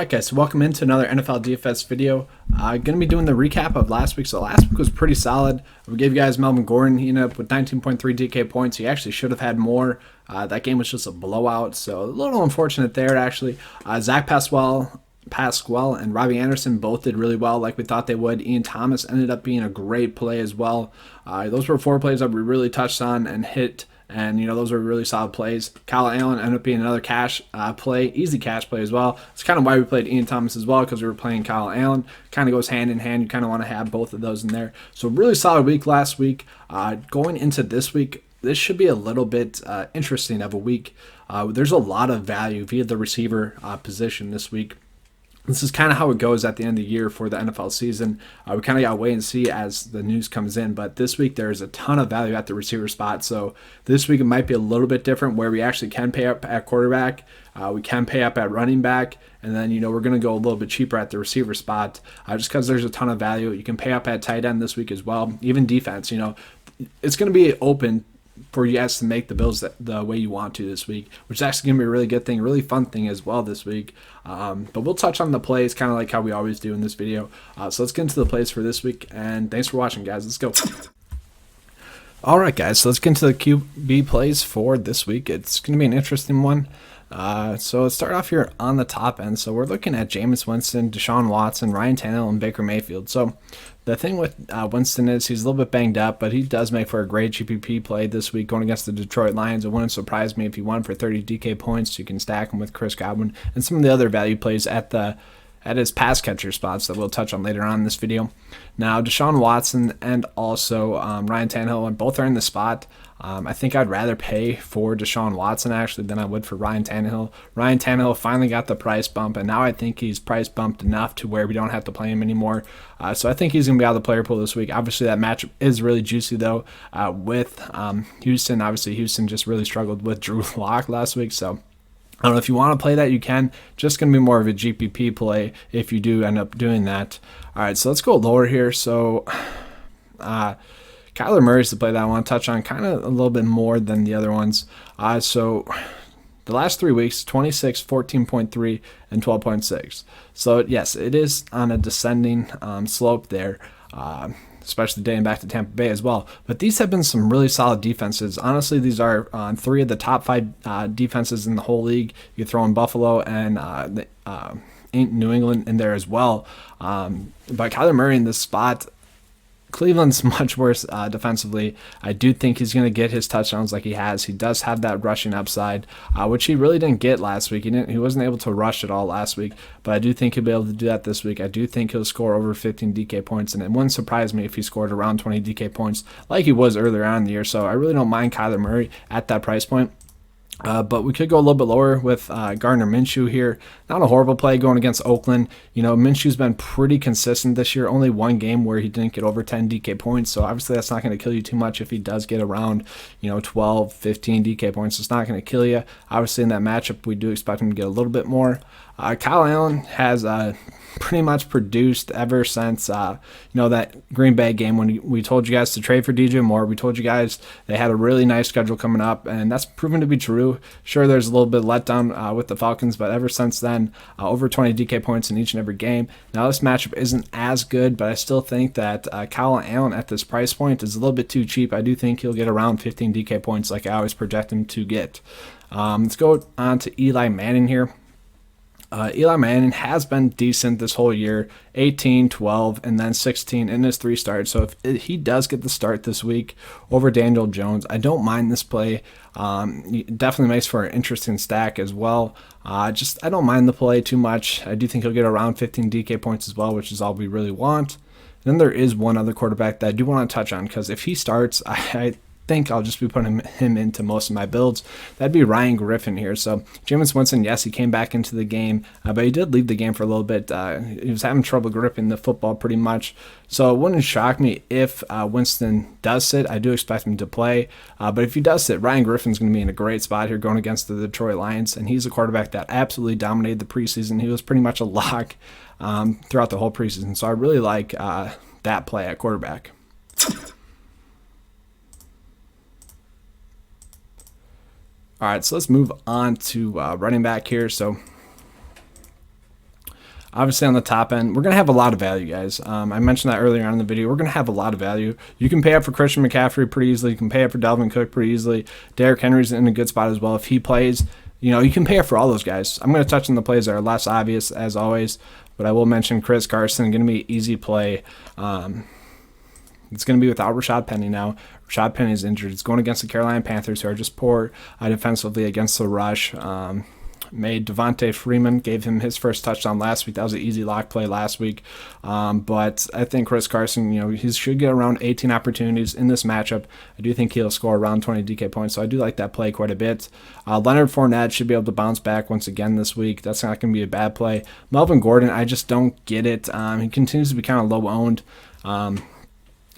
Alright guys, so welcome into another NFL DFS video. Going to be doing the recap of last week. So last week was pretty solid. We gave you guys Melvin Gordon. He ended up with 19.3 DK points. He actually should have had more. That game was just a blowout, so a little unfortunate there actually. Zach Pasquale and Robbie Anderson both did really well like we thought they would. Ian Thomas ended up being a great play as well. Those were 4 plays that we really touched on and hit. And, those were really solid plays. Kyle Allen ended up being another cash play, easy cash play as well. It's kind of why we played Ian Thomas as well, because we were playing Kyle Allen. Kind of goes hand in hand. You kind of want to have both of those in there. So really solid week last week. Going into this week, this should be a little bit interesting of a week. There's a lot of value via the receiver position this week. This is kind of how it goes at the end of the year for the NFL season. We kind of got to wait and see as the news comes in. But this week, there's a ton of value at the receiver spot. So this week, it might be a little bit different where we actually can pay up at quarterback. We can pay up at running back. And then, we're going to go a little bit cheaper at the receiver spot just because there's a ton of value. You can pay up at tight end this week as well. Even defense, it's going to be open for you guys to make the builds the way you want to this week, which is actually going to be a really good thing, really fun thing as well this week. But we'll touch on the plays kind of like how we always do in this video. So let's get into the plays for this week, and thanks for watching, guys. Let's go. All right, guys, so let's get into the QB plays for this week. It's going to be an interesting one. So let's start off here on the top end. So we're looking at Jameis Winston, Deshaun Watson, Ryan Tannehill, and Baker Mayfield. So the thing with Winston is he's a little bit banged up, but he does make for a great GPP play this week going against the Detroit Lions. It wouldn't surprise me if he won for 30 DK points. You can stack him with Chris Godwin and some of the other value plays at his pass catcher spots that we'll touch on later on in this video. Now, Deshaun Watson and also Ryan Tannehill, both are in the spot. I think I'd rather pay for Deshaun Watson actually than I would for Ryan Tannehill. Ryan Tannehill finally got the price bump, and now I think he's price bumped enough to where we don't have to play him anymore. So I think he's going to be out of the player pool this week. Obviously, that matchup is really juicy, though, with Houston. Obviously, Houston just really struggled with Drew Lock last week, so I don't know if you want to play that, you can. Just going to be more of a GPP play if you do end up doing that. All right, so let's go lower here. So Kyler Murray's the play that I want to touch on kind of a little bit more than the other ones. So the last 3 weeks, 26, 14.3, and 12.6. So yes, it is on a descending slope there. Especially dating back to Tampa Bay as well. But these have been some really solid defenses. Honestly, these are 3 of the top 5 defenses in the whole league. You throw in Buffalo and New England in there as well. But Kyler Murray in this spot, Cleveland's much worse defensively. I do think he's going to get his touchdowns like he has. He does have that rushing upside, which he really didn't get last week. He wasn't able to rush at all last week, but I do think he'll be able to do that this week. I do think he'll score over 15 DK points, and it wouldn't surprise me if he scored around 20 DK points like he was earlier on in the year. So I really don't mind Kyler Murray at that price point. But we could go a little bit lower with Gardner Minshew here. Not a horrible play going against Oakland. Minshew's been pretty consistent this year. Only one game where he didn't get over 10 DK points. So obviously that's not going to kill you too much if he does get around, 12, 15 DK points. It's not going to kill you. Obviously in that matchup, we do expect him to get a little bit more. Kyle Allen has pretty much produced ever since that Green Bay game when we told you guys to trade for DJ Moore. We told you guys they had a really nice schedule coming up, and that's proven to be true. Sure, there's a little bit of letdown with the Falcons, but ever since then, over 20 DK points in each and every game. Now this matchup isn't as good, but I still think that Kyle Allen at this price point is a little bit too cheap. I do think he'll get around 15 DK points like I always project him to get. Let's go on to Eli Manning here. Eli Manning has been decent this whole year, 18, 12, and then 16 in his 3 starts. So if he does get the start this week over Daniel Jones, I don't mind this play. It definitely makes for an interesting stack as well. I don't mind the play too much. I do think he'll get around 15 DK points as well, which is all we really want. Then there is one other quarterback that I do want to touch on because if he starts, I think I'll just be putting him into most of my builds. That'd be Ryan Griffin here. So Jameis Winston, yes, he came back into the game, but he did leave the game for a little bit. He was having trouble gripping the football pretty much. So it wouldn't shock me if Winston does sit. I do expect him to play. But if he does sit, Ryan Griffin's going to be in a great spot here going against the Detroit Lions. And he's a quarterback that absolutely dominated the preseason. He was pretty much a lock throughout the whole preseason. So I really like that play at quarterback. All right, so let's move on to running back here. So Obviously, on the top end, we're going to have a lot of value, guys. I mentioned that earlier on in the video. We're going to have a lot of value. You can pay up for Christian McCaffrey pretty easily. You can pay up for Dalvin Cook pretty easily. Derrick Henry's in a good spot as well. If he plays, you can pay up for all those guys. I'm going to touch on the plays that are less obvious, as always, but I will mention Chris Carson, going to be an easy play. It's going to be without Rashad Penny now. Rashad Penny is injured. It's going against the Carolina Panthers, who are just poor defensively against the rush. Made Devontae Freeman, gave him his first touchdown last week. That was an easy lock play last week. But I think Chris Carson, he should get around 18 opportunities in this matchup. I do think he'll score around 20 DK points, so I do like that play quite a bit. Leonard Fournette should be able to bounce back once again this week. That's not going to be a bad play. Melvin Gordon, I just don't get it. He continues to be kind of low owned.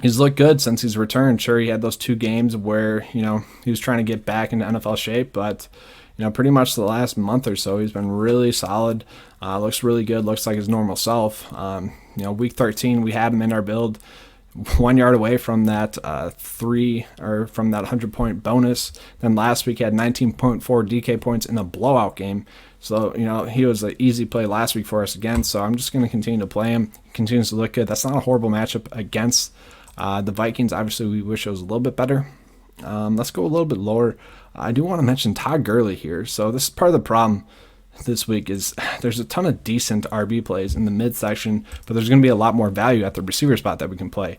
He's looked good since he's returned. Sure, he had those 2 games where, he was trying to get back into NFL shape, but pretty much the last month or so, he's been really solid. Looks really good. Looks like his normal self. Week 13, we had him in our build 1 yard away from that from that 100-point bonus. Then last week he had 19.4 DK points in a blowout game. So, he was an easy play last week for us again. So I'm just going to continue to play him. He continues to look good. That's not a horrible matchup against the Vikings. Obviously, we wish it was a little bit better. Let's go a little bit lower. I do want to mention Todd Gurley here. So this is part of the problem this week is there's a ton of decent RB plays in the midsection, but there's going to be a lot more value at the receiver spot that we can play.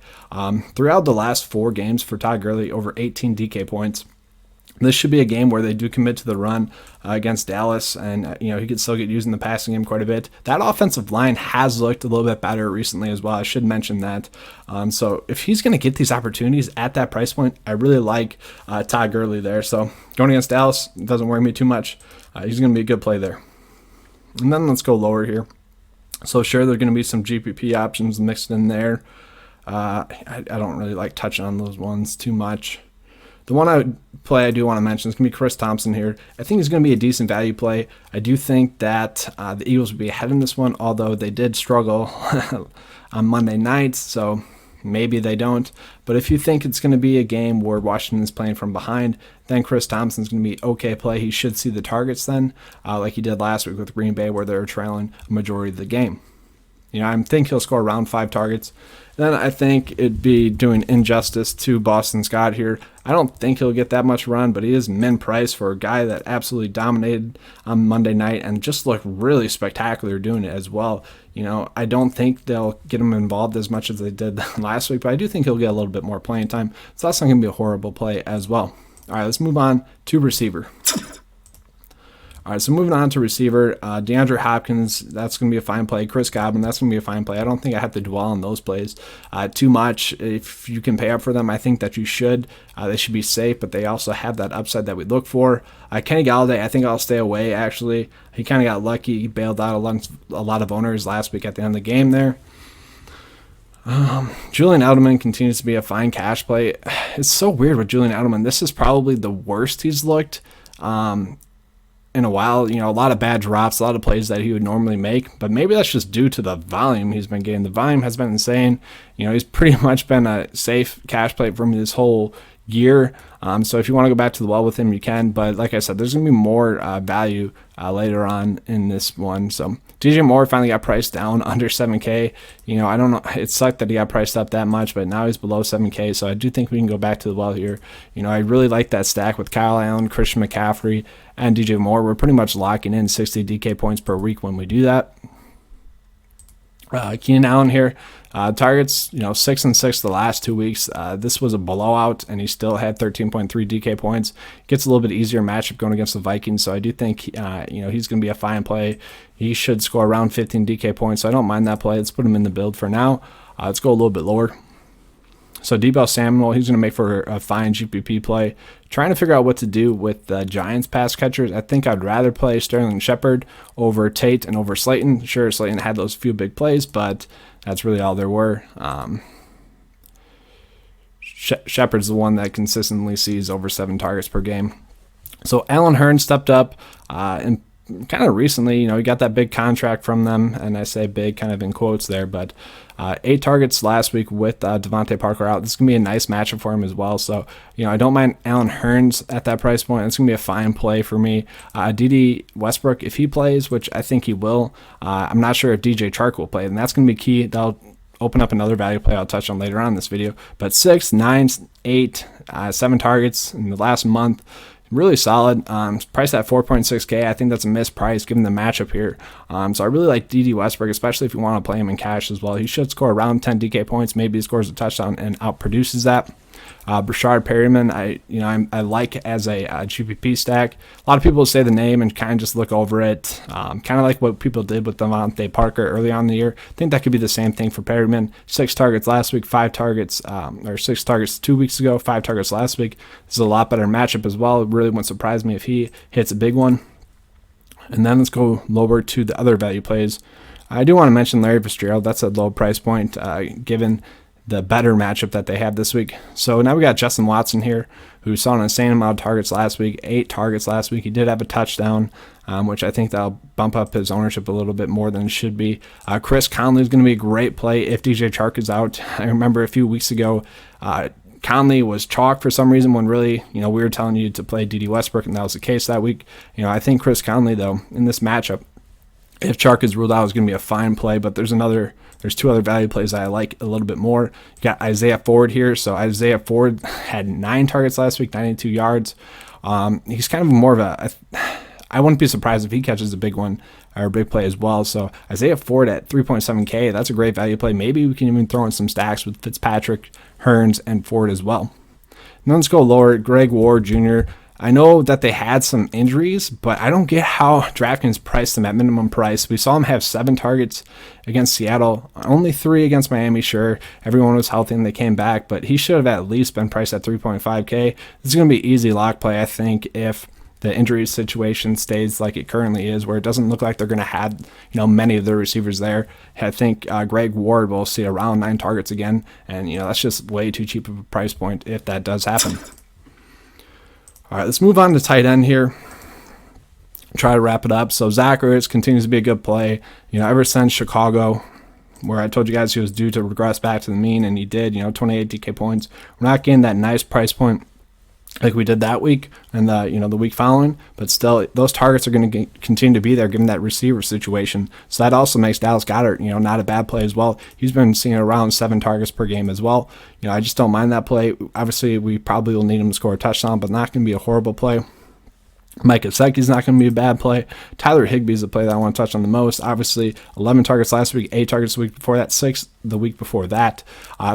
Throughout the last 4 games for Todd Gurley, over 18 DK points. This should be a game where they do commit to the run against Dallas, and he could still get used in the passing game quite a bit. That offensive line has looked a little bit better recently as well. I should mention that. So if he's going to get these opportunities at that price point, I really like Todd Gurley there. So going against Dallas doesn't worry me too much. He's going to be a good play there. And then let's go lower here. So sure, there are going to be some GPP options mixed in there. I don't really like touching on those ones too much. The one I do want to mention is going to be Chris Thompson here. I think he's going to be a decent value play. I do think that the Eagles will be ahead in this one, although they did struggle on Monday night, so maybe they don't. But if you think it's going to be a game where Washington's playing from behind, then Chris Thompson's going to be okay play. He should see the targets then, like he did last week with Green Bay, where they were trailing a majority of the game. I think he'll score around 5 targets. Then I think it'd be doing injustice to Boston Scott here. I don't think he'll get that much run, but he is min price for a guy that absolutely dominated on Monday night and just looked really spectacular doing it as well. I don't think they'll get him involved as much as they did last week, but I do think he'll get a little bit more playing time. So that's not going to be a horrible play as well. All right, let's move on to receiver. All right, so moving on to receiver, DeAndre Hopkins, that's going to be a fine play. Chris Godwin, that's going to be a fine play. I don't think I have to dwell on those plays too much. If you can pay up for them, I think that you should. They should be safe, but they also have that upside that we look for. Kenny Galladay, I think I'll stay away, actually. He kind of got lucky. He bailed out a lot of owners last week at the end of the game there. Julian Edelman continues to be a fine cash play. It's so weird with Julian Edelman. This is probably the worst he's looked in a while. A lot of bad drops, a lot of plays that he would normally make, but maybe that's just due to the volume he's been getting. The volume has been insane. He's pretty much been a safe cash play for me this whole year. So if you want to go back to the well with him, you can. But like I said, there's going to be more value later on in this one. So DJ Moore finally got priced down under 7K. I don't know. It sucked that he got priced up that much, but now he's below 7K. So I do think we can go back to the well here. I really like that stack with Kyle Allen, Christian McCaffrey, and DJ Moore. We're pretty much locking in 60 DK points per week when we do that. Keenan Allen here, targets 6 and 6 the last 2 weeks. This was a blowout, and he still had 13.3 DK points. Gets a little bit easier matchup going against the Vikings, so I do think he's going to be a fine play. He should score around 15 DK points, so I don't mind that play. Let's put him in the build for now. Let's go a little bit lower. So Deebo Samuel, he's going to make for a fine GPP play. Trying to figure out what to do with the Giants pass catchers. I think I'd rather play Sterling Shepard over Tate and over Slayton. Sure, Slayton had those few big plays, but that's really all there were. Shepard's the one that consistently sees over 7 targets per game. So Allen Hurns stepped up and kind of recently. You know, he got that big contract from them, and I say big kind of in quotes there, but 8 targets last week with Devontae Parker out. This is going to be a nice matchup for him as well. So, you know, I don't mind Allen Hurns at that price point. It's going to be a fine play for me. D.D. Westbrook, if he plays, which I think he will, I'm not sure if DJ Chark will play, and that's going to be key. That'll open up another value play I'll touch on later on in this video. But 6, 9, 8, 7 targets in the last month. Really solid. Priced at 4.6K. I think that's a misprice given the matchup here. So I really like D.D. Westbrook, especially if you want to play him in cash as well. He should score around 10 DK points. Maybe he scores a touchdown and outproduces that. Brashard Perryman, I like as a GPP stack. A lot of people say the name and kind of just look over it, kind of like what people did with Devontae Parker early on in the year. I think that could be the same thing for Perryman. 6 targets last week, 5 targets, or 6 targets 2 weeks ago, 5 targets last week. This is a lot better matchup as well. It really wouldn't surprise me if he hits a big one. And then let's go lower to the other value plays. I do want to mention Larry Fitzgerald. That's a low price point given the better matchup that they have this week. So now we got Justin Watson here, who saw an insane amount of targets last week, 8 targets last week. He did have a touchdown, which I think that'll bump up his ownership a little bit more than it should be. Chris Conley is going to be a great play if DJ Chark is out. I remember a few weeks ago, Conley was chalk for some reason when really, we were telling you to play D.D. Westbrook, and that was the case that week. I think Chris Conley, though, in this matchup, if Chark is ruled out, is going to be a fine play, but there's 2 other value plays that I like a little bit more. You got Isaiah Ford here. So Isaiah Ford had 9 targets last week, 92 yards. He's kind of more of I wouldn't be surprised if he catches a big one or a big play as well. So Isaiah Ford at 3.7K, that's a great value play. Maybe we can even throw in some stacks with Fitzpatrick, Hurns, and Ford as well. And then let's go lower. Greg Ward Jr., I know that they had some injuries, but I don't get how DraftKings priced them at minimum price. We saw him have 7 targets against Seattle, only 3 against Miami. Sure, everyone was healthy and they came back, but he should have at least been priced at 3.5K. This is going to be easy lock play, I think, if the injury situation stays like it currently is, where it doesn't look like they're going to have many of their receivers there. I think Greg Ward will see around 9 targets again, and that's just way too cheap of a price point if that does happen. All right, let's move on to tight end here. Try to wrap it up. So Zach Ertz continues to be a good play. Ever since Chicago, where I told you guys he was due to regress back to the mean, and he did. 28 DK points. We're not getting that nice price point like we did that week and the week following, but still those targets are going to continue to be there given that receiver situation. So that also makes Dallas Goedert not a bad play as well. He's been seeing around 7 targets per game as well. I just don't mind that play. Obviously we probably will need him to score a touchdown, but not going to be a horrible play. Mike Gesicki's not going to be a bad play. Tyler Higbee is the play that I want to touch on the most. Obviously, 11 targets last week, 8 targets the week before that, 6 the week before that.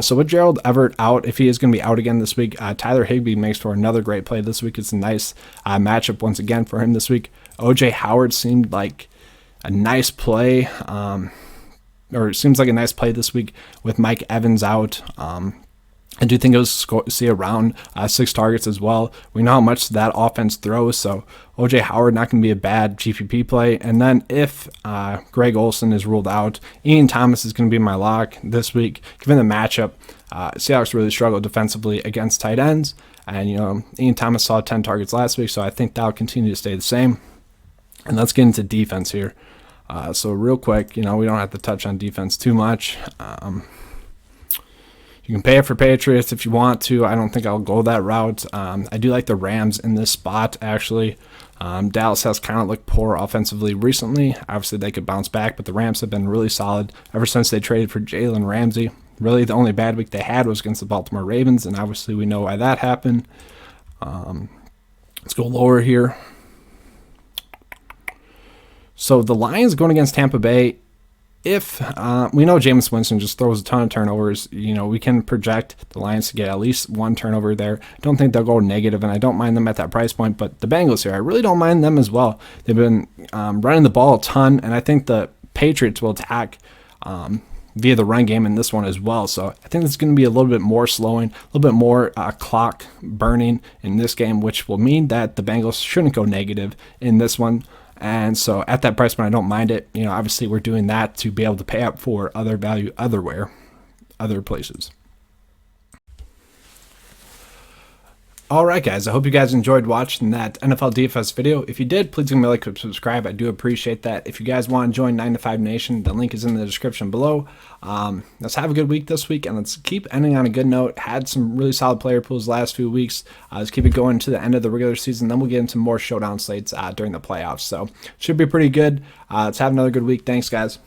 So with Gerald Everett out, if he is going to be out again this week, Tyler Higbee makes for another great play this week. It's a nice matchup once again for him this week. O.J. Howard seemed like a nice play, or it seems like a nice play this week with Mike Evans out. I do think it was see around 6 targets as well. We know how much that offense throws, so O.J. Howard not going to be a bad GPP play. And then if Greg Olsen is ruled out, Ian Thomas is going to be my lock this week. Given the matchup, Seahawks really struggled defensively against tight ends, and Ian Thomas saw 10 targets last week, so I think that'll continue to stay the same. And let's get into defense here. So real quick, we don't have to touch on defense too much. You can pay it for Patriots if you want to. I don't think I'll go that route. I do like the Rams in this spot, actually. Dallas has kind of looked poor offensively recently. Obviously, they could bounce back, but the Rams have been really solid ever since they traded for Jalen Ramsey. Really, the only bad week they had was against the Baltimore Ravens, and obviously we know why that happened. Let's go lower here. So the Lions going against Tampa Bay. If we know Jameis Winston just throws a ton of turnovers, we can project the Lions to get at least 1 turnover there. I don't think they'll go negative, and I don't mind them at that price point. But the Bengals here, I really don't mind them as well. They've been running the ball a ton, and I think the Patriots will attack via the run game in this one as well. So I think it's going to be a little bit more slowing, a little bit more clock burning in this game, which will mean that the Bengals shouldn't go negative in this one. And so at that price point, I don't mind it. Obviously we're doing that to be able to pay up for other value other places. All right, guys, I hope you guys enjoyed watching that NFL DFS video. If you did, please give me a like and subscribe. I do appreciate that. If you guys want to join 9 to 5 Nation, the link is in the description below. Let's have a good week this week, and let's keep ending on a good note. Had some really solid player pools last few weeks. Let's keep it going to the end of the regular season. Then we'll get into more showdown slates during the playoffs. So should be pretty good. Let's have another good week. Thanks, guys.